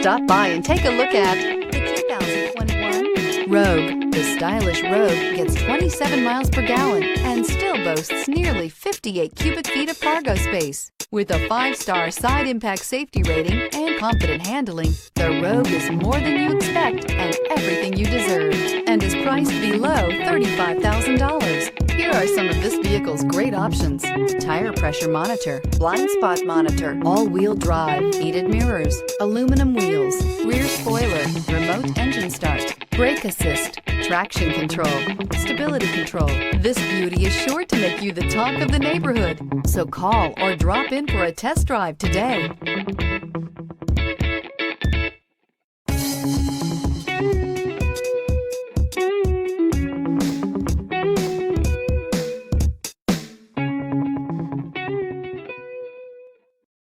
Stop by and take a look at the 2021 Rogue. The stylish Rogue gets 27 miles per gallon and still boasts nearly 58 cubic feet of cargo space. With a 5-star side impact safety rating and confident handling, the Rogue is more than you expect and everything you deserve, and is priced below $35,000. Here are some of this vehicle's great options: tire pressure monitor, blind spot monitor, all-wheel drive, heated mirrors, aluminum wheels, rear spoiler, remote engine start, brake assist, traction control, stability control. This beauty is sure to make you the talk of the neighborhood. So call or drop in for a test drive today.